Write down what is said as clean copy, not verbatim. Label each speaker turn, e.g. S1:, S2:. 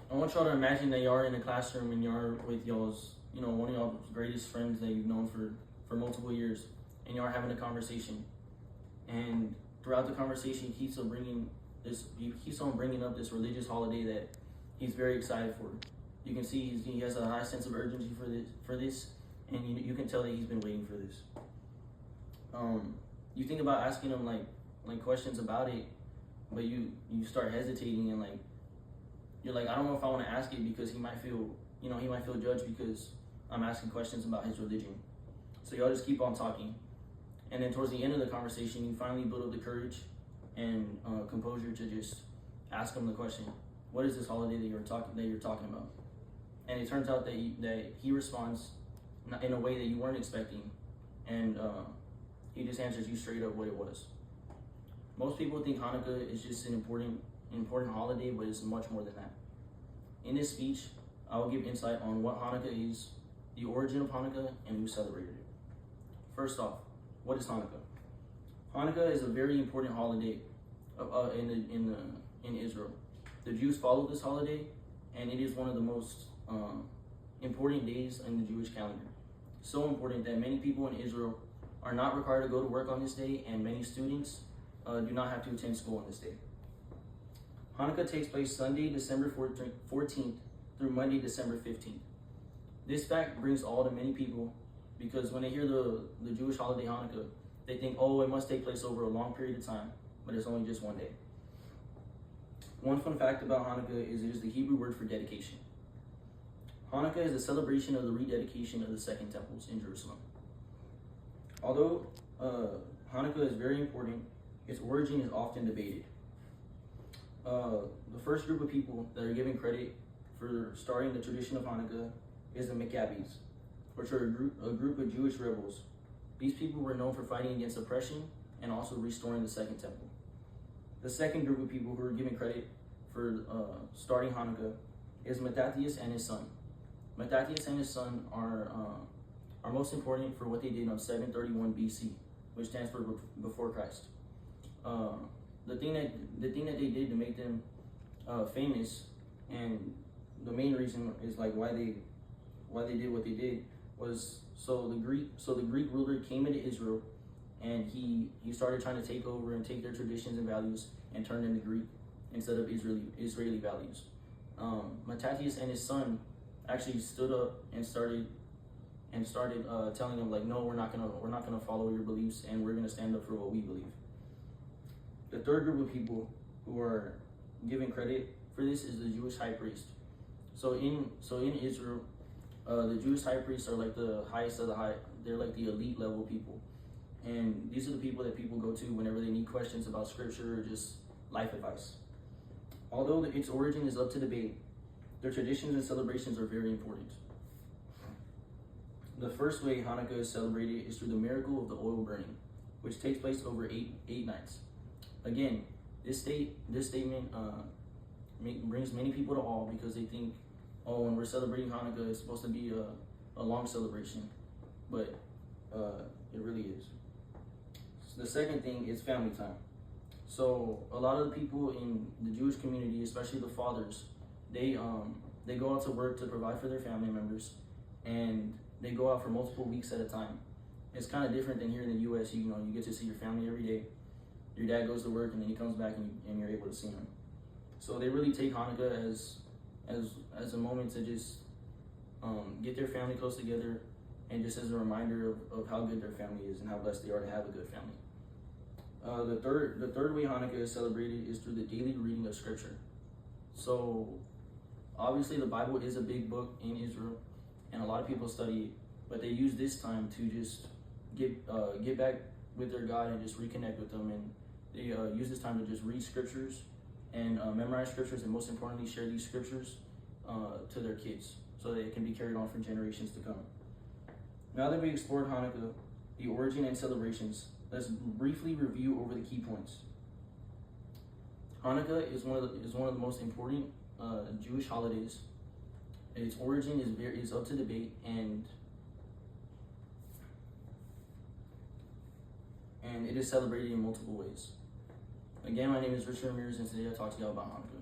S1: I want y'all to imagine that y'all are in a classroom and y'all with y'all's, one of y'all's greatest friends that you've known for multiple years, and y'all are having a conversation. And throughout the conversation, he keeps on bringing up this religious holiday that he's very excited for. You can see he has a high sense of urgency for this, and you can tell that he's been waiting for this. You think about asking him like questions about it, but you start hesitating and you're like, I don't know if I want to ask it because he might feel judged because I'm asking questions about his religion. So y'all just keep on talking, and then towards the end of the conversation, you finally build up the courage and composure to just ask him the question, what is this holiday that you're talking about? And it turns out that he responds in a way that you weren't expecting, and he just answers you straight up what it was. Most people think Hanukkah is just an important holiday, but it's much more than that. In this speech, I will give insight on what Hanukkah is, the origin of Hanukkah, and who celebrated it. First off, what is Hanukkah? Hanukkah is a very important holiday in Israel. The Jews follow this holiday, and it is one of the most important days in the Jewish calendar. So important that many people in Israel are not required to go to work on this day, and many students do not have to attend school on this day. Hanukkah takes place Sunday, December 14th through Monday, December 15th. This fact brings awe to many people because when they hear the Jewish holiday Hanukkah, they think, oh, it must take place over a long period of time, but it's only just one day. One fun fact about Hanukkah is it is the Hebrew word for dedication. Hanukkah is a celebration of the rededication of the Second Temples in Jerusalem. Although Hanukkah is very important, its origin is often debated. The first group of people that are given credit for starting the tradition of Hanukkah is the Maccabees, which are a group of Jewish rebels. These people were known for fighting against oppression and also restoring the Second Temple. The second group of people who are given credit for starting Hanukkah is Mattathias and his son. Mattathias and his son are most important for what they did on 731 BC, which stands for before Christ. The thing that they did to make them famous, and the main reason is why they did what they did was so the Greek ruler came into Israel, and he started trying to take over and take their traditions and values and turn them to Greek instead of Israeli values. Mattathias and his son actually stood up and started telling them no, we're not gonna follow your beliefs, and we're gonna stand up for what we believe. The third group of people who are given credit for this is the Jewish high priest. So in Israel, the Jewish high priests are like the highest of the high. They're like the elite level people, and these are the people that people go to whenever they need questions about scripture or just life advice. Although its origin is up to debate, their traditions and celebrations are very important. The first way Hanukkah is celebrated is through the miracle of the oil burning, which takes place over eight nights. Again, this statement brings many people to awe because they think, oh, when we're celebrating Hanukkah, it's supposed to be a long celebration, but it really is. So the second thing is family time. So a lot of the people in the Jewish community, especially the fathers, they go out to work to provide for their family members, and they go out for multiple weeks at a time. It's kind of different than here in the U.S. You get to see your family every day. Your dad goes to work and then he comes back and you're able to see him. So they really take Hanukkah as a moment to just get their family close together, and just as a reminder of how good their family is and how blessed they are to have a good family. The third way Hanukkah is celebrated is through the daily reading of scripture. So obviously the Bible is a big book in Israel, and a lot of people study it, but they use this time to just get back with their God and just reconnect with them, and they use this time to just read scriptures and memorize scriptures, and most importantly share these scriptures to their kids so that it can be carried on for generations to come. Now that we explored Hanukkah, the origin and celebrations, let's briefly review over the key points. Hanukkah is one of the most important Jewish holidays. Its origin is up to debate, and it is celebrated in multiple ways. Again, my name is Richard Ramirez, and today I'll talk to you all about Hanukkah.